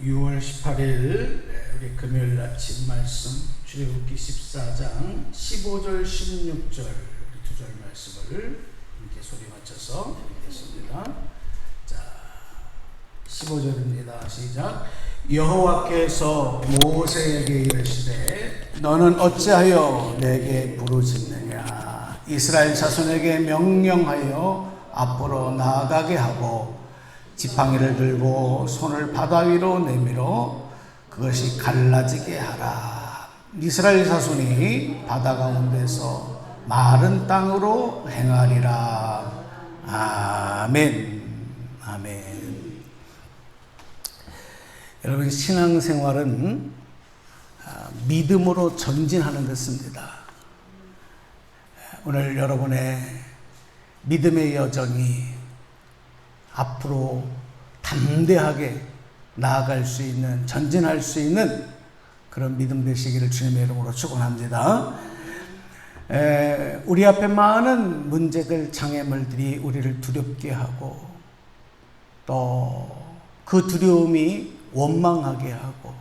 6월 18일 우리 금요일 아침 말씀 출애굽기 14장 15절 16절 두 절 말씀을 이렇게 소리 맞춰서 읽겠습니다. 자, 15절입니다. 시작. 여호와께서 모세에게 이르시되 너는 어찌하여 내게 부르짖느냐. 이스라엘 자손에게 명령하여 앞으로 나아가게 하고 지팡이를 들고 손을 바다 위로 내밀어 그것이 갈라지게 하라. 이스라엘 자손이 바다 가운데서 마른 땅으로 행하리라. 아멘. 아멘. 여러분, 신앙생활은 믿음으로 전진하는 것입니다. 오늘 여러분의 믿음의 여정이 앞으로 담대하게 나아갈 수 있는, 전진할 수 있는 그런 믿음 되시기를 주님의 이름으로 축원합니다. 우리 앞에 많은 문제들, 장애물들이 우리를 두렵게 하고 또 그 두려움이 원망하게 하고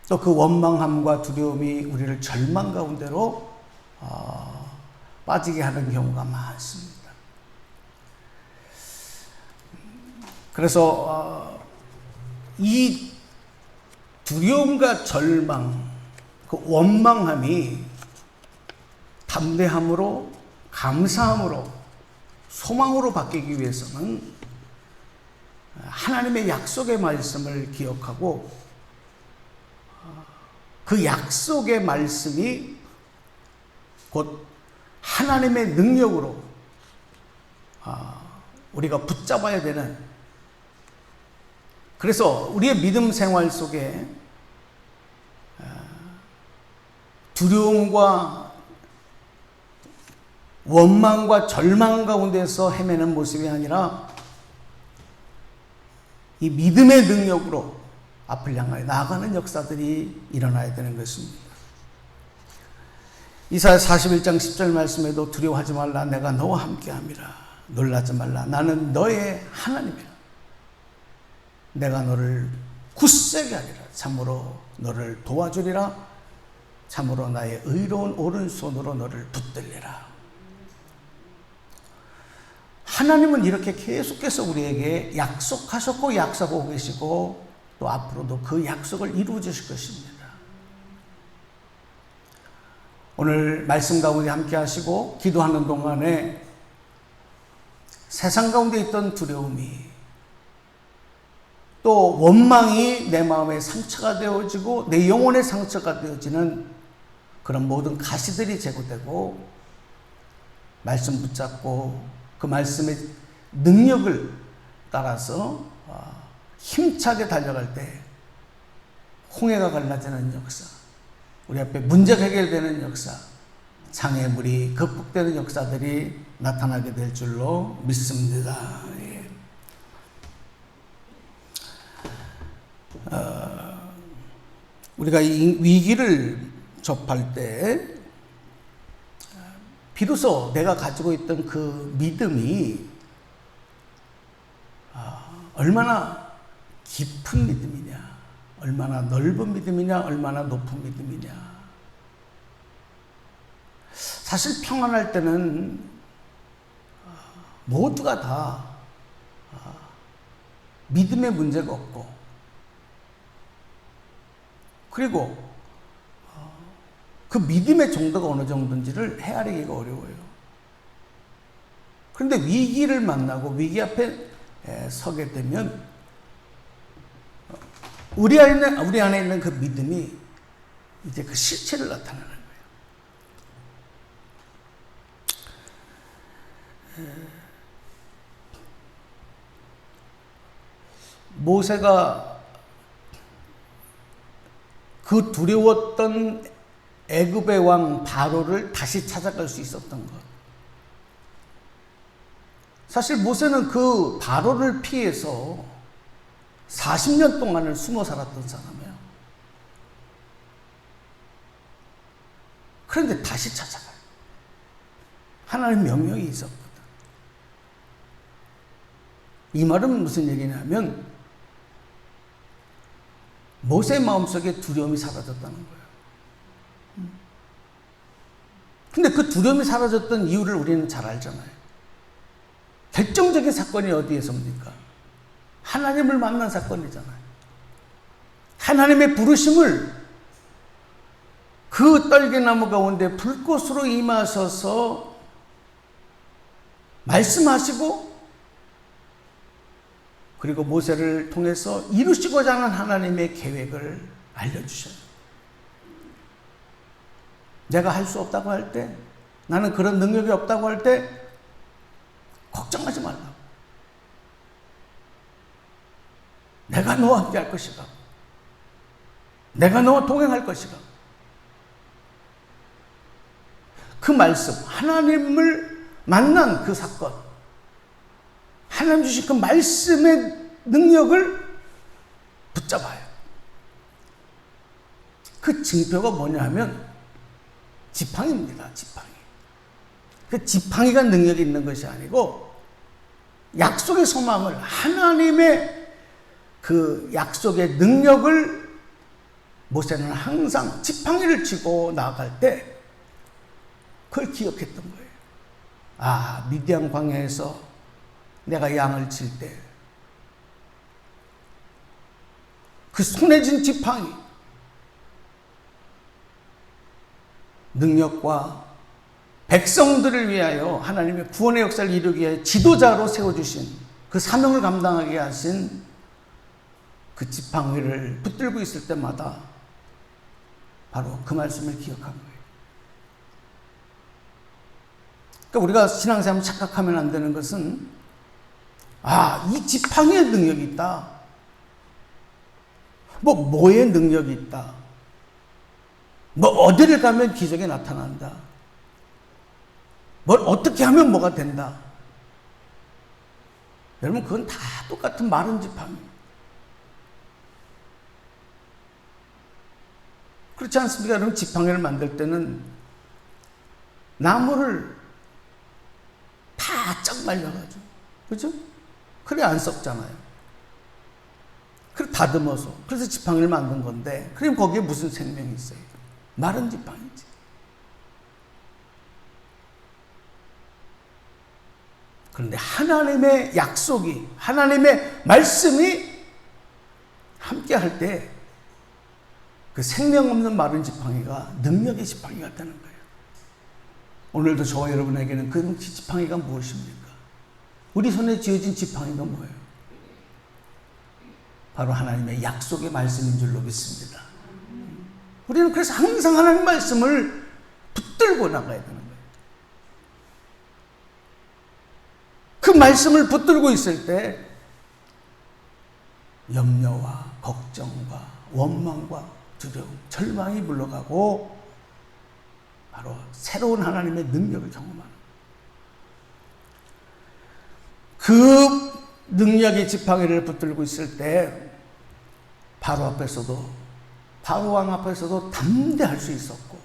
또 그 원망함과 두려움이 우리를 절망 가운데로 빠지게 하는 경우가 많습니다. 그래서 이 두려움과 절망, 그 원망함이 담대함으로, 감사함으로, 소망으로 바뀌기 위해서는 하나님의 약속의 말씀을 기억하고 그 약속의 말씀이 곧 하나님의 능력으로 우리가 붙잡아야 되는, 그래서 우리의 믿음 생활 속에 두려움과 원망과 절망 가운데서 헤매는 모습이 아니라 이 믿음의 능력으로 앞을 향하여 나아가는 역사들이 일어나야 되는 것입니다. 이사야 41장 10절 말씀에도 두려워하지 말라. 내가 너와 함께함이라. 놀라지 말라. 나는 너의 하나님이라. 내가 너를 굳세게 하리라. 참으로 너를 도와주리라. 참으로 나의 의로운 오른손으로 너를 붙들리라. 하나님은 이렇게 계속해서 우리에게 약속하셨고 약속하고 계시고 또 앞으로도 그 약속을 이루어 주실 것입니다. 오늘 말씀 가운데 함께 하시고 기도하는 동안에 세상 가운데 있던 두려움이 또 원망이 내 마음의 상처가 되어지고 내 영혼의 상처가 되어지는 그런 모든 가시들이 제거되고 말씀 붙잡고 그 말씀의 능력을 따라서 힘차게 달려갈 때 홍해가 갈라지는 역사, 우리 앞에 문제가 해결되는 역사, 장애물이 극복되는 역사들이 나타나게 될 줄로 믿습니다. 예. 우리가 이 위기를 접할 때 비로소 내가 가지고 있던 그 믿음이 얼마나 깊은 믿음이냐, 얼마나 넓은 믿음이냐, 얼마나 높은 믿음이냐. 사실 평안할 때는 모두가 다 믿음의 문제가 없고, 그리고 그 믿음의 정도가 어느 정도인지를 헤아리기가 어려워요. 그런데 위기를 만나고 위기 앞에 서게 되면 우리 안에 있는 그 믿음이 이제 그 실체를 나타내는 거예요. 모세가 그 두려웠던 애굽의 왕 바로를 다시 찾아갈 수 있었던 것. 사실 모세는 그 바로를 피해서 40년 동안을 숨어 살았던 사람이에요. 그런데 다시 찾아가요. 하나님 명령이 있었거든. 이 말은 무슨 얘기냐면 모세의 마음속에 두려움이 사라졌다는 거예요. 근데 그 두려움이 사라졌던 이유를 우리는 잘 알잖아요. 결정적인 사건이 어디에서입니까? 하나님을 만난 사건이잖아요. 하나님의 부르심을 그 떨기나무 가운데 불꽃으로 임하셔서 말씀하시고, 그리고 모세를 통해서 이루시고자 하는 하나님의 계획을 알려주셔요. 내가 할 수 없다고 할 때, 나는 그런 능력이 없다고 할 때 걱정하지 말라고. 내가 너와 함께 할 것이다. 내가 너와 동행할 것이다. 그 말씀, 하나님을 만난 그 사건, 하나님 주신 그 말씀의 능력을 붙잡아요. 그 징표가 뭐냐 하면 지팡이입니다. 지팡이. 그 지팡이가 능력이 있는 것이 아니고 약속의 소망을, 하나님의 그 약속의 능력을 모세는 항상 지팡이를 쥐고 나아갈 때 그걸 기억했던 거예요. 아, 미디안 광야에서 내가 양을 칠 때 그 손에 쥔 지팡이, 능력과 백성들을 위하여 하나님의 구원의 역사를 이루기 위해 지도자로 세워주신, 그 사명을 감당하게 하신 그 지팡이를 붙들고 있을 때마다 바로 그 말씀을 기억한 거예요. 그러니까 우리가 신앙생활을 착각하면 안 되는 것은, 아, 이 지팡이의 능력이 있다. 뭐의 능력이 있다. 어디를 가면 기적이 나타난다. 뭘 어떻게 하면 뭐가 된다. 여러분, 그건 다 똑같은 마른 지팡이. 그렇지 않습니까? 여러분, 지팡이를 만들 때는 나무를 바짝 말려가지고, 그죠? 그래 안 썩잖아요. 그래 다듬어서, 그래서 지팡이를 만든 건데, 그럼 거기에 무슨 생명이 있어요? 마른 지팡이지. 그런데 하나님의 약속이, 하나님의 말씀이 함께 할 때 그 생명 없는 마른 지팡이가 능력의 지팡이가 되는 거예요. 오늘도 저와 여러분에게는 그 지팡이가 무엇입니까? 우리 손에 쥐어진 지팡이가 뭐예요? 바로 하나님의 약속의 말씀인 줄로 믿습니다. 우리는 그래서 항상 하나님 말씀을 붙들고 나가야 되는 거예요. 그 말씀을 붙들고 있을 때 염려와 걱정과 원망과 두려움, 절망이 물러가고 바로 새로운 하나님의 능력을 경험하는, 그 능력의 지팡이를 붙들고 있을 때 바로 앞에서도, 바로 왕 앞에서도 담대할 수 있었고,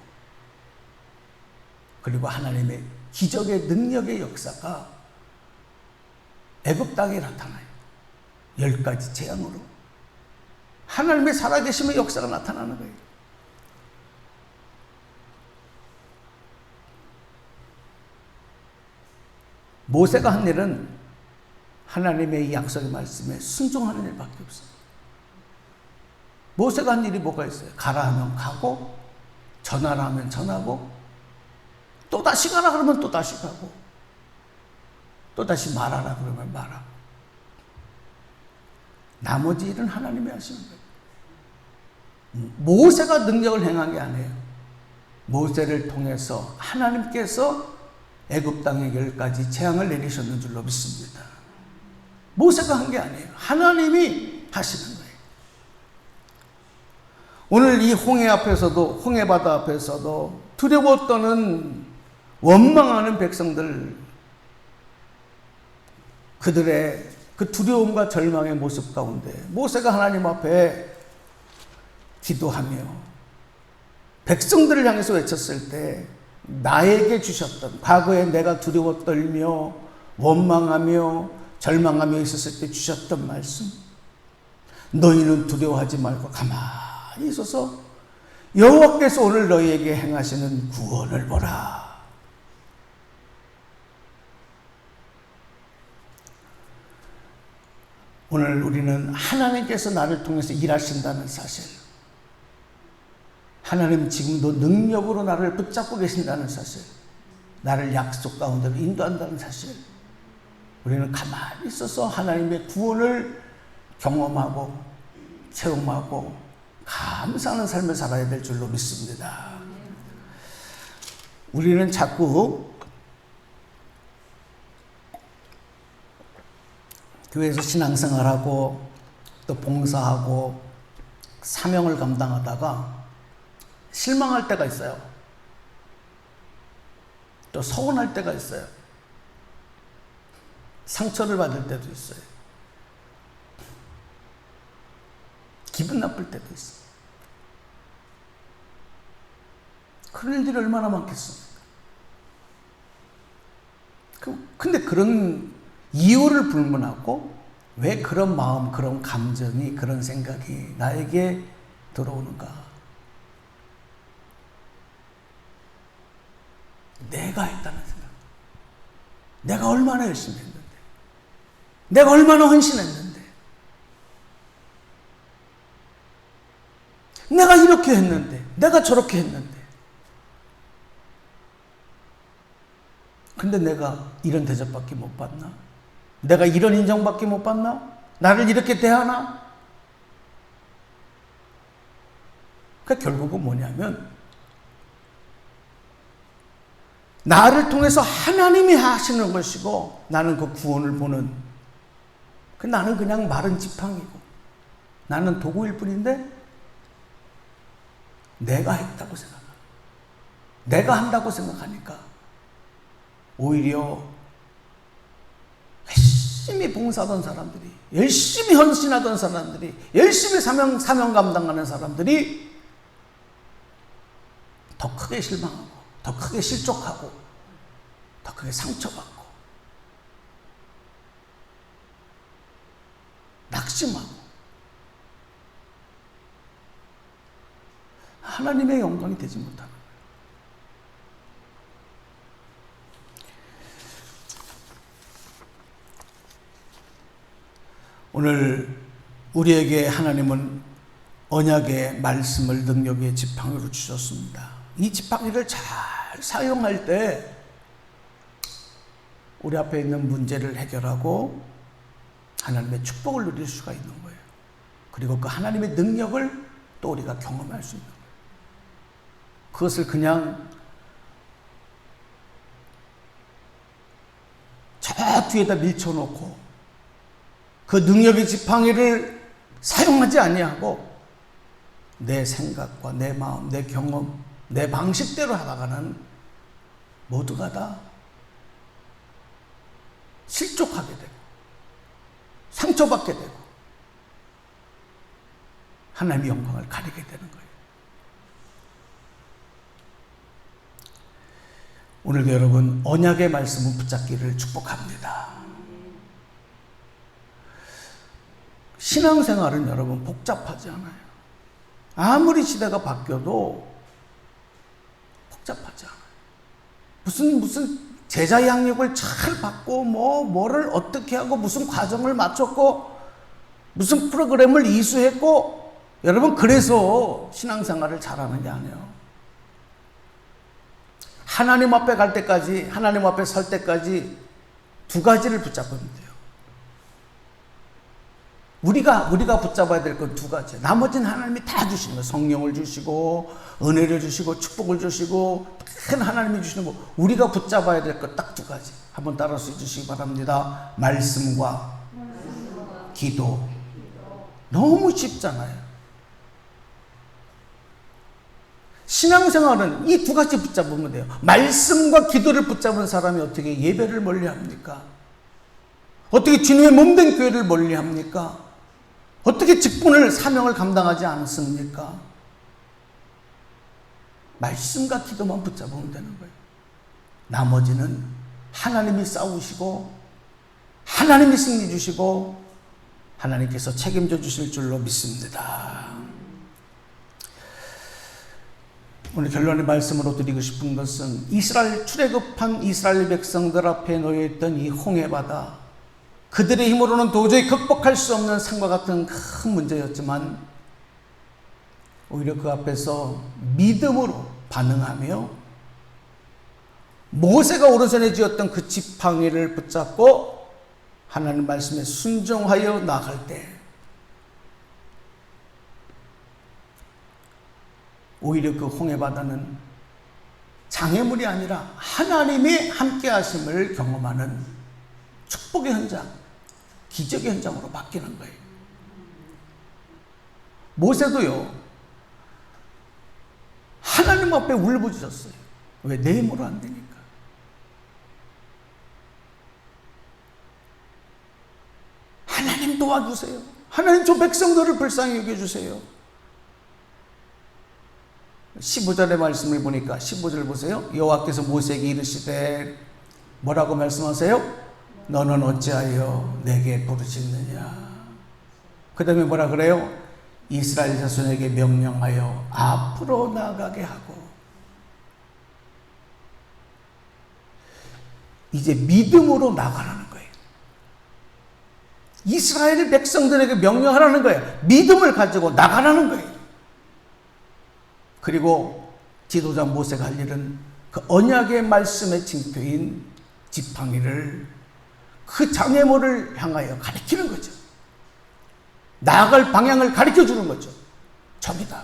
그리고 하나님의 기적의 능력의 역사가 애굽 땅에 나타나요. 10가지 재앙으로 하나님의 살아계심의 역사가 나타나는 거예요. 모세가 한 일은 하나님의 약속의 말씀에 순종하는 일밖에 없어요. 모세가 한 일이 뭐가 있어요? 가라 하면 가고, 전하라 하면 전하고, 또 다시 가라 그러면 또 다시 가고, 또 다시 말하라 그러면 말하고. 나머지 일은 하나님이 하시는 거예요. 모세가 능력을 행한 게 아니에요. 모세를 통해서 하나님께서 애굽 땅에 10가지 재앙을 내리셨는 줄로 믿습니다. 모세가 한 게 아니에요. 하나님이 하시는 거예요. 오늘 이 홍해 앞에서도, 홍해 바다 앞에서도 두려워 떠는, 원망하는 백성들, 그들의 그 두려움과 절망의 모습 가운데 모세가 하나님 앞에 기도하며 백성들을 향해서 외쳤을 때, 나에게 주셨던, 과거에 내가 두려워 떨며 원망하며 절망하며 있었을 때 주셨던 말씀, 너희는 두려워하지 말고 가만히 있어서 여호와께서 오늘 너희에게 행하시는 구원을 보라. 오늘 우리는 하나님께서 나를 통해서 일하신다는 사실, 하나님 지금도 능력으로 나를 붙잡고 계신다는 사실, 나를 약속 가운데로 인도한다는 사실, 우리는 가만히 있어서 하나님의 구원을 경험하고 체험하고 감사하는 삶을 살아야 될 줄로 믿습니다. 우리는 자꾸 교회에서 신앙생활하고 또 봉사하고 사명을 감당하다가 실망할 때가 있어요. 또 서운할 때가 있어요. 상처를 받을 때도 있어요. 기분 나쁠 때도 있어요. 그런 일들이 얼마나 많겠습니까? 근데 그런 이유를 불문하고 왜 그런 마음, 그런 감정이, 그런 생각이 나에게 들어오는가? 내가 했다는 생각. 내가 얼마나 열심히 했는데. 내가 얼마나 헌신했는데. 내가 이렇게 했는데. 내가 저렇게 했는데. 근데 내가 이런 대접밖에 못 받나? 내가 이런 인정밖에 못 받나? 나를 이렇게 대하나? 그러니까 결국은 뭐냐면 나를 통해서 하나님이 하시는 것이고 나는 그 구원을 보는, 나는 그냥 마른 지팡이고 나는 도구일 뿐인데 내가 했다고 생각하고 내가 한다고 생각하니까 오히려 열심히 봉사하던 사람들이, 열심히 헌신하던 사람들이, 열심히 사명 감당하는 사람들이 더 크게 실망하고, 더 크게 실족하고, 더 크게 상처받고, 낙심하고, 하나님의 영광이 되지 못하는 거예요. 오늘 우리에게 하나님은 언약의 말씀을 능력의 지팡이로 주셨습니다. 이 지팡이를 잘 사용할 때 우리 앞에 있는 문제를 해결하고 하나님의 축복을 누릴 수가 있는 거예요. 그리고 그 하나님의 능력을 또 우리가 경험할 수 있는 거예요. 그것을 그냥 저 뒤에다 밀쳐놓고 그 능력의 지팡이를 사용하지 아니하고 내 생각과 내 마음, 내 경험, 내 방식대로 하다가는 모두가 다 실족하게 되고 상처받게 되고 하나님의 영광을 가리게 되는 거예요. 오늘도 여러분 언약의 말씀을 붙잡기를 축복합니다. 신앙생활은 여러분 복잡하지 않아요. 아무리 시대가 바뀌어도 복잡하지 않아요. 무슨 제자 양육을 잘 받고 뭐를 어떻게 하고 무슨 과정을 마쳤고 무슨 프로그램을 이수했고 여러분 그래서 신앙생활을 잘하는 게 아니에요. 하나님 앞에 갈 때까지, 하나님 앞에 설 때까지 두 가지를 붙잡으면 돼요. 우리가 붙잡아야 될 건 두 가지. 나머지는 하나님이 다 주시는 거예요. 성령을 주시고 은혜를 주시고 축복을 주시고 큰 하나님이 주시는 거. 우리가 붙잡아야 될 것 딱 두 가지. 한번 따라서 해주시기 바랍니다. 말씀과 기도. 너무 쉽잖아요. 신앙생활은 이 두 가지 붙잡으면 돼요. 말씀과 기도를 붙잡은 사람이 어떻게 예배를 멀리합니까? 어떻게 주님의 몸된 교회를 멀리합니까? 어떻게 직분을 사명을 감당하지 않습니까? 말씀과 기도만 붙잡으면 되는 거예요. 나머지는 하나님이 싸우시고 하나님이 승리 주시고 하나님께서 책임져 주실 줄로 믿습니다. 오늘 결론의 말씀으로 드리고 싶은 것은 이스라엘 출애굽한 이스라엘 백성들 앞에 놓여있던 이 홍해바다, 그들의 힘으로는 도저히 극복할 수 없는 산과 같은 큰 문제였지만 오히려 그 앞에서 믿음으로 반응하며 모세가 오른손에 쥐었던 그 지팡이를 붙잡고 하나님 말씀에 순종하여 나아갈 때 오히려 그 홍해바다는 장애물이 아니라 하나님이 함께 하심을 경험하는 축복의 현장, 기적의 현장으로 바뀌는 거예요. 모세도요, 하나님 앞에 울부짖었어요. 왜? 내 힘으로 안 되니까. 하나님 도와주세요. 하나님 저 백성들을 불쌍히 여겨주세요. 15절의 말씀을 보니까 15절 보세요. 여호와께서 모세에게 이르시되 뭐라고 말씀하세요? 너는 어찌하여 내게 부르짖느냐. 그 다음에 뭐라 그래요? 이스라엘 자손에게 명령하여 앞으로 나가게 하고. 이제 믿음으로 나가라는 거예요. 이스라엘 백성들에게 명령하라는 거예요. 믿음을 가지고 나가라는 거예요. 그리고 지도자 모세가 할 일은 그 언약의 말씀의 징표인 지팡이를 그 장애물을 향하여 가리키는 거죠. 나아갈 방향을 가리켜 주는 거죠. 저기다.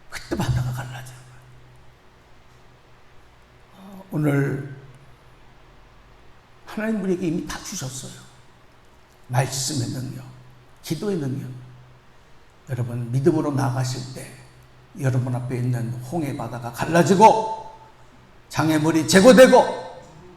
그때 바다가 갈라져요. 오늘 하나님 우리에게 이미 다 주셨어요. 말씀의 능력, 기도의 능력. 여러분 믿음으로 나가실 때 여러분 앞에 있는 홍해 바다가 갈라지고 장애물이 제거되고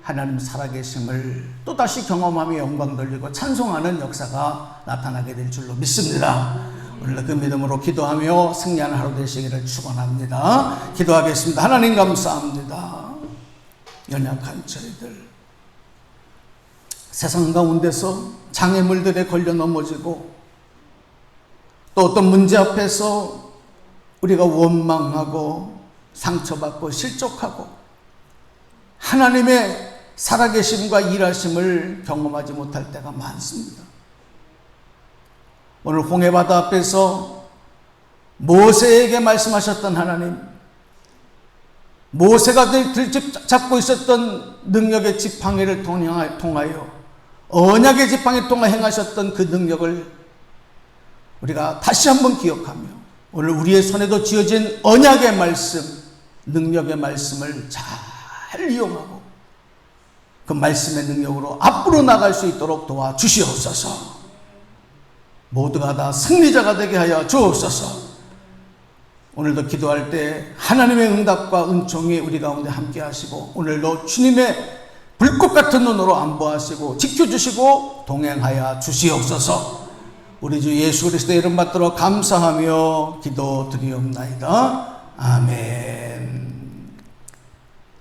하나님 살아계심을 또다시 경험하며 영광 돌리고 찬송하는 역사가 나타나게 될 줄로 믿습니다. 오늘 그 믿음으로 기도하며 승리하는 하루 되시기를 축원합니다. 기도하겠습니다. 하나님 감사합니다. 연약한 저희들 세상 가운데서 장애물들에 걸려 넘어지고 또 어떤 문제 앞에서 우리가 원망하고 상처받고 실족하고 하나님의 살아계심과 일하심을 경험하지 못할 때가 많습니다. 오늘 홍해바다 앞에서 모세에게 말씀하셨던 하나님, 모세가 들잡고 있었던 능력의 지팡이를 통하여 언약의 지팡이를 통하여 행하셨던 그 능력을 우리가 다시 한번 기억하며 오늘 우리의 손에도 쥐어진 언약의 말씀, 능력의 말씀을 잘 이용하고 그 말씀의 능력으로 앞으로 나갈 수 있도록 도와주시옵소서. 모두가 다 승리자가 되게 하여 주옵소서. 오늘도 기도할 때 하나님의 응답과 은총이 우리 가운데 함께 하시고 오늘도 주님의 불꽃 같은 눈으로 안보하시고 지켜주시고 동행하여 주시옵소서. 우리 주 예수 그리스도의 이름 받들어 감사하며 기도드리옵나이다. 아멘.